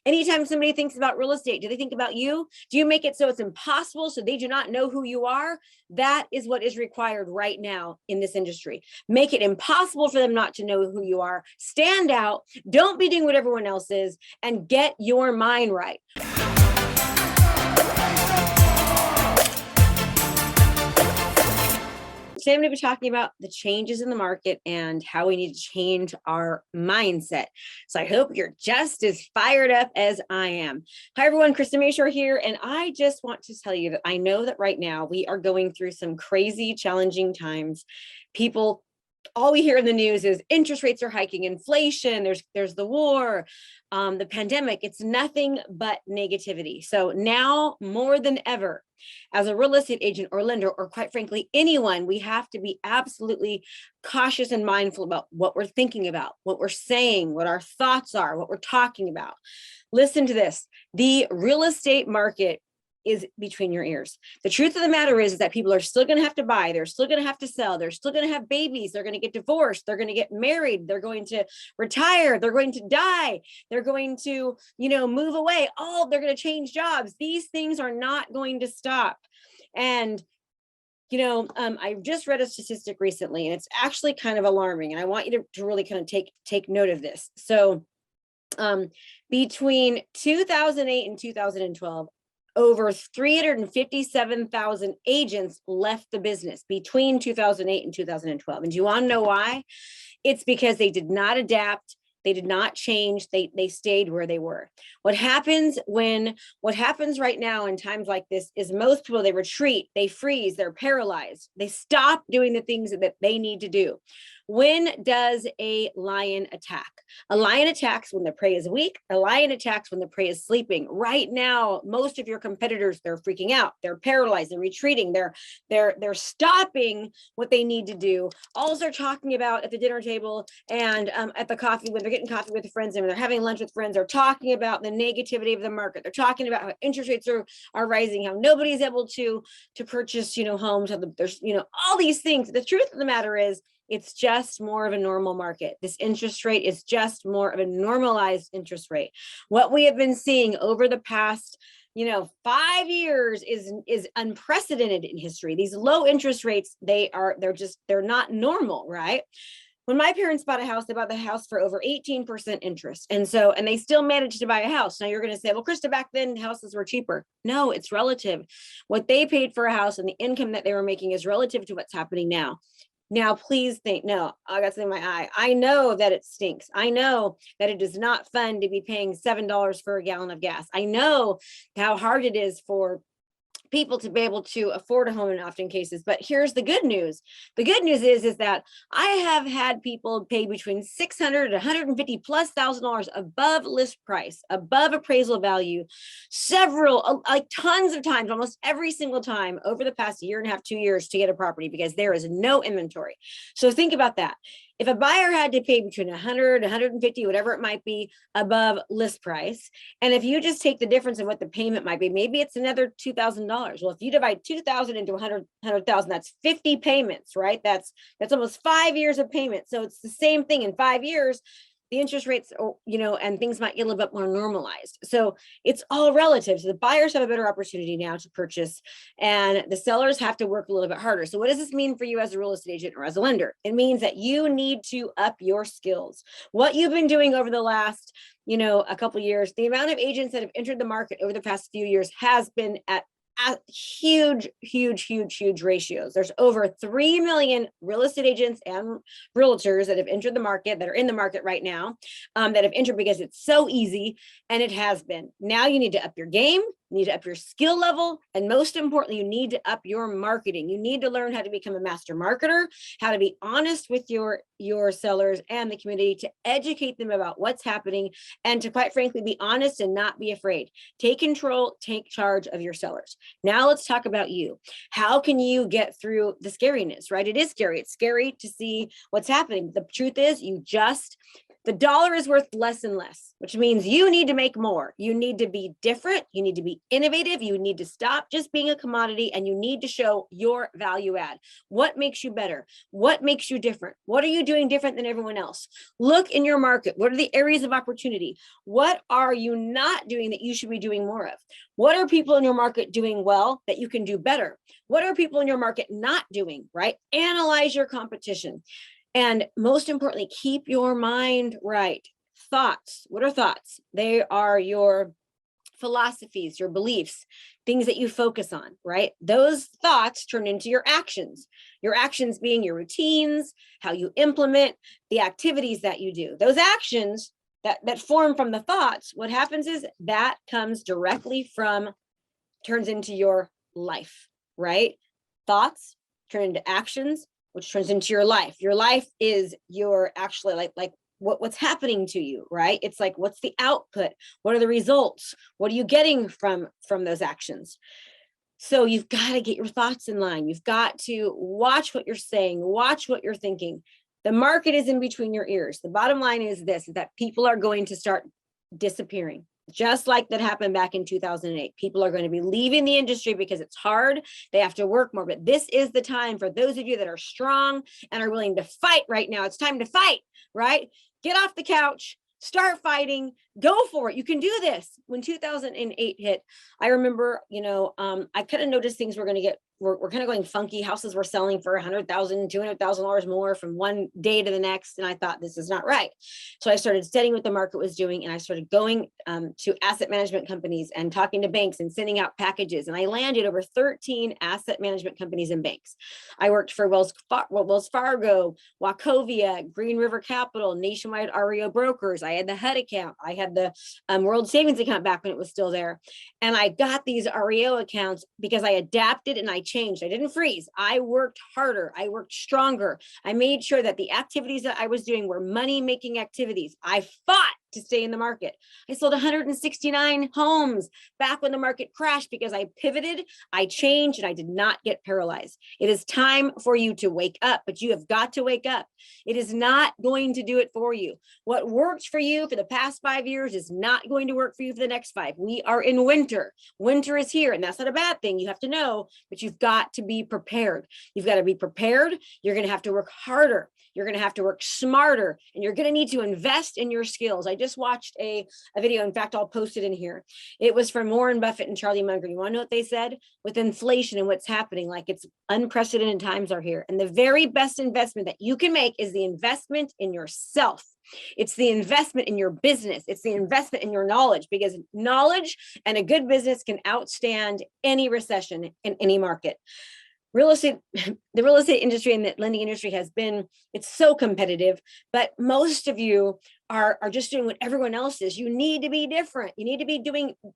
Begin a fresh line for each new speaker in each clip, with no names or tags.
Anytime somebody thinks about real estate, do they think about you? Do you make it so it's impossible so they do not know who you are? That is what is required right now in this industry. Make it impossible for them not to know who you are. Stand out. Don't be doing what everyone else is, and get your mind right. Today I'm going to be talking about the changes in the market and how we need to change our mindset. So I hope you're just as fired up as I am. Hi everyone, Krista Mashore here, and I just want to tell you that I know that right now we are going through some crazy, challenging times. People, all we hear in the news is interest rates are hiking, inflation, there's the war, the pandemic. It's nothing but negativity. So now more than ever, as a real estate agent or lender, or quite frankly, anyone, we have to be absolutely cautious and mindful about what we're thinking about, what we're saying, what our thoughts are, what we're talking about. Listen to this. The real estate market is between your ears. The truth of the matter is that people are still going to have to buy. They're still going to have to sell. They're still going to have babies. They're going to get divorced. They're going to get married. They're going to retire. They're going to die. They're going to, move away. They're going to change jobs. These things are not going to stop. And I just read a statistic recently, and it's actually kind of alarming. And I want you to really kind of take note of this. So between 2008 and 2012, over 357,000 agents left the business between 2008 and 2012. And do you want to know why? It's because they did not adapt. They did not change. They stayed where they were. What happens right now in times like this is most people, they retreat, they freeze, they're paralyzed. They stop doing the things that they need to do. When does a lion attack? A lion attacks when the prey is weak. A lion attacks when the prey is sleeping. Right now, most of your competitors, they're freaking out. They're paralyzed. They're retreating. They're stopping what they need to do. All they're talking about at the dinner table and at the coffee, when they're getting coffee with friends and when they're having lunch with friends, they're talking about the negativity of the market. They're talking about how interest rates are rising, how nobody's able to purchase, homes. How there's, all these things. The truth of the matter is, it's just more of a normal market. This interest rate is just more of a normalized interest rate. What we have been seeing over the past 5 years is unprecedented in history. These low interest rates, they're not normal, right? When my parents bought a house, they bought the house for over 18% interest. And they still managed to buy a house. Now you're going to say, well, Krista, back then houses were cheaper. No, it's relative. What they paid for a house and the income that they were making is relative to what's happening now. Now, please think, no, I got something in my eye. I know that it stinks. I know that it is not fun to be paying $7 for a gallon of gas. I know how hard it is for people to be able to afford a home in often cases. But here's the good news. The good news is that I have had people pay between $600 to $150,000+ above list price, above appraisal value, tons of times, almost every single time over the past year and a half, 2 years to get a property because there is no inventory. So think about that. If a buyer had to pay between 100, 150, whatever it might be above list price, and if you just take the difference in what the payment might be, maybe it's another $2,000. Well, if you divide 2,000 into 100,000, that's 50 payments, right? That's almost 5 years of payment. So it's the same thing in 5 years. The interest rates, and things might get a little bit more normalized. So it's all relative. So the buyers have a better opportunity now to purchase, and the sellers have to work a little bit harder. So what does this mean for you as a real estate agent or as a lender? It means that you need to up your skills. What you've been doing over the last, a couple of years, the amount of agents that have entered the market over the past few years has been at huge ratios. There's over 3 million real estate agents and realtors that have entered the market, that are in the market right now, that have entered because it's so easy, and it has been. Now you need to up your game. You need to up your skill level. And most importantly, you need to up your marketing. You need to learn how to become a master marketer, how to be honest with your sellers and the community, to educate them about what's happening, and to, quite frankly, be honest and not be afraid. Take control, take charge of your sellers. Now let's talk about you. How can you get through the scariness, right? It is scary. It's scary to see what's happening. The truth is, you just The dollar is worth less and less, which means you need to make more. You need to be different. You need to be innovative. You need to stop just being a commodity, and you need to show your value add. What makes you better? What makes you different? What are you doing different than everyone else? Look in your market. What are the areas of opportunity? What are you not doing that you should be doing more of? What are people in your market doing well that you can do better? What are people in your market not doing, right? Analyze your competition. And most importantly, keep your mind right. Thoughts. What are thoughts? They are your philosophies, your beliefs, things that you focus on, right? Those thoughts turn into your actions being your routines, how you implement the activities that you do. Those actions that form from the thoughts, what happens is that comes directly from, turns into your life, right? Thoughts turn into actions, which turns into your life. Your life is your actually like what's happening to you, right? It's like, what's the output? What are the results? What are you getting from those actions? So you've got to get your thoughts in line. You've got to watch what you're saying, watch what you're thinking. The market is in between your ears. The bottom line is this, is that people are going to start disappearing. Just like that happened back in 2008. People are going to be leaving the industry because it's hard. They have to work more. But this is the time for those of you that are strong and are willing to fight right now. It's time to fight, right? Get off the couch, start fighting, go for it. You can do this. When 2008 hit, I remember, I kind of noticed things were going to get, we're kind of going funky. Houses were selling for $100,000, $200,000 more from one day to the next. And I thought, this is not right. So I started studying what the market was doing. And I started going to asset management companies and talking to banks and sending out packages. And I landed over 13 asset management companies and banks. I worked for Wells Fargo, Wachovia, Green River Capital, Nationwide REO Brokers. I had the HUD account. I had the World Savings account back when it was still there. And I got these REO accounts because I adapted and I changed. I didn't freeze. I worked harder. I worked stronger. I made sure that the activities that I was doing were money-making activities. I fought to stay in the market. I sold 169 homes back when the market crashed because I pivoted, I changed, and I did not get paralyzed. It is time for you to wake up, but you have got to wake up. It is not going to do it for you. What worked for you for the past 5 years is not going to work for you for the next 5. We are in winter. Winter is here, and that's not a bad thing. You have to know, but you've got to be prepared. You've got to be prepared. You're going to have to work harder. You're going to have to work smarter, and you're going to need to invest in your skills. I just watched a video. In fact, I'll post it in here. It was from Warren Buffett and Charlie Munger. You want to know what they said? With inflation and what's happening, like it's unprecedented times are here. And the very best investment that you can make is the investment in yourself. It's the investment in your business. It's the investment in your knowledge, because knowledge and a good business can outstand any recession in any market. The real estate industry and the lending industry it's so competitive, but most of you are just doing what everyone else is. You need to be different. You need to be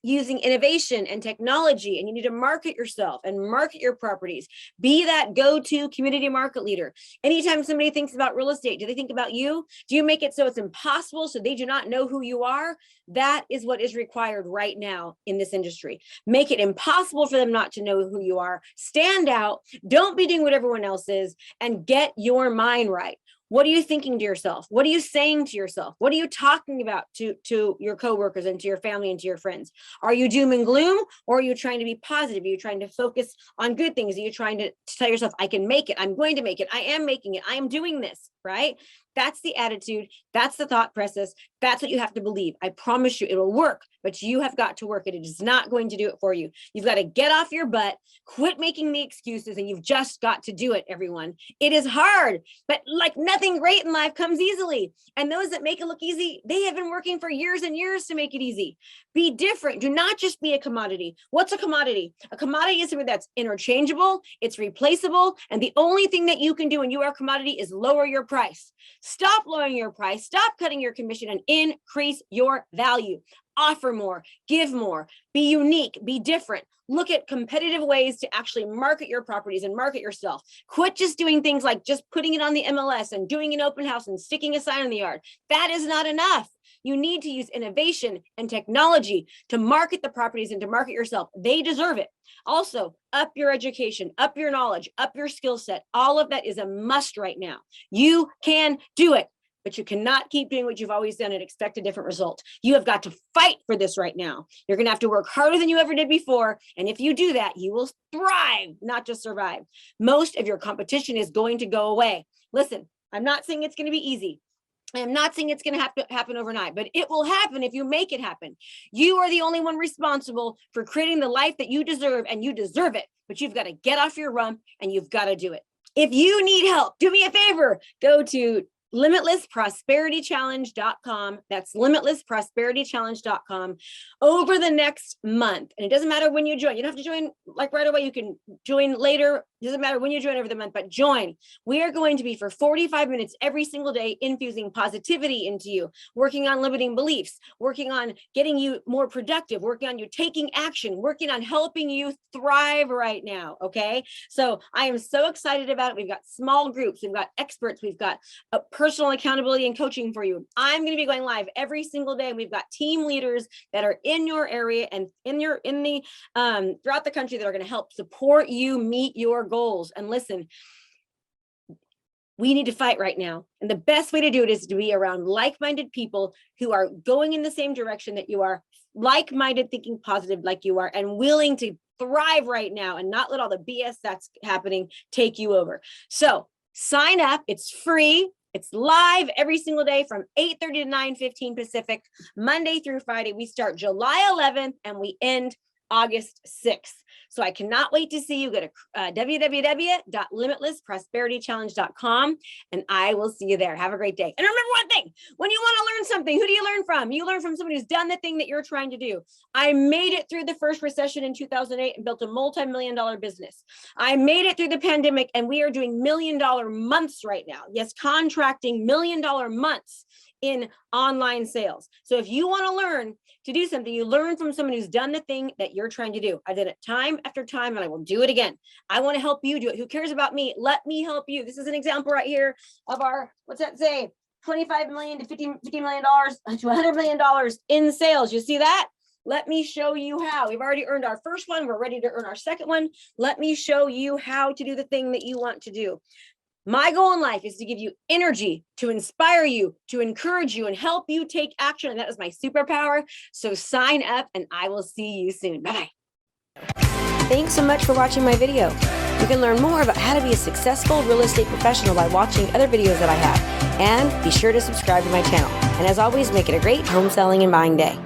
using innovation and technology, and you need to market yourself and market your properties. Be that go-to community market leader. Anytime somebody thinks about real estate, do they think about you? Do you make it so it's impossible, so they do not know who you are? That is what is required right now in this industry. Make it impossible for them not to know who you are. Stand out. Don't be doing what everyone else is, and get your mind right. What are you thinking to yourself? What are you saying to yourself? What are you talking about to your coworkers and to your family and to your friends? Are you doom and gloom, or are you trying to be positive? Are you trying to focus on good things? Are you trying to tell yourself, I can make it. I'm going to make it. I am making it. I am doing this, right? That's the attitude. That's the thought process. That's what you have to believe. I promise you it will work, but you have got to work it. It is not going to do it for you. You've got to get off your butt, quit making the excuses, and you've just got to do it, everyone. It is hard, but like nothing great in life comes easily. And those that make it look easy, they have been working for years and years to make it easy. Be different. Do not just be a commodity. What's a commodity? A commodity is something that's interchangeable, it's replaceable, and the only thing that you can do when you are a commodity is lower your price. Stop lowering your price, stop cutting your commission, and increase your value. Offer more, give more, be unique, be different. Look at competitive ways to actually market your properties and market yourself. Quit just doing things like just putting it on the MLS and doing an open house and sticking a sign in the yard. That is not enough. You need to use innovation and technology to market the properties and to market yourself. They deserve it. Also, up your education, up your knowledge, up your skill set. All of that is a must right now. You can do it. but you cannot keep doing what you've always done and expect a different result. You have got to fight for this right now. You're going to have to work harder than you ever did before. And if you do that, you will thrive, not just survive. Most of your competition is going to go away. Listen, I'm not saying it's going to be easy. I'm not saying it's going to have to happen overnight, but it will happen if you make it happen. You are the only one responsible for creating the life that you deserve, and you deserve it, but you've got to get off your rump and you've got to do it. If you need help, do me a favor, go to limitlessprosperitychallenge.com. That's limitlessprosperitychallenge.com over the next month. And it doesn't matter when you join. You don't have to join like right away. You can join later. It doesn't matter when you join over the month, but join. We are going to be for 45 minutes every single day, infusing positivity into you, working on limiting beliefs, working on getting you more productive, working on you taking action, working on helping you thrive right now. Okay. So I am so excited about it. We've got small groups. We've got experts. We've got a personal accountability and coaching for you. I'm going to be going live every single day. We've got team leaders that are in your area and throughout the country that are going to help support you meet your goals. And listen, we need to fight right now. And the best way to do it is to be around like-minded people who are going in the same direction that you are, like-minded, thinking positive like you are, and willing to thrive right now and not let all the BS that's happening take you over. So sign up. It's free. It's live every single day from 8:30 to 9:15 Pacific, Monday through Friday. We start July 11th and we end August 6th. So I cannot wait to see you. Go to www.limitlessprosperitychallenge.com and I will see you there. Have a great day. And remember one thing, when you want to learn something, who do you learn from? You learn from somebody who's done the thing that you're trying to do. I made it through the first recession in 2008 and built a multi-million-dollar business. I made it through the pandemic and we are doing million-dollar months right now. Yes, contracting million-dollar months in online sales. So if you want to learn to do something, you learn from someone who's done the thing that you're trying to do. I did it time after time and I will do it again. I want to help you do it. Who cares about me? Let me help you. This is an example right here of our, what's that say? $25 million to $50 million to $100 million in sales. You see that? Let me show you how. We've already earned our first one. We're ready to earn our second one. Let me show you how to do the thing that you want to do. My goal in life is to give you energy, to inspire you, to encourage you, and help you take action. And that is my superpower. So sign up and I will see you soon. Bye-bye. Thanks so much for watching my video. You can learn more about how to be a successful real estate professional by watching other videos that I have. And be sure to subscribe to my channel. And as always, make it a great home selling and buying day.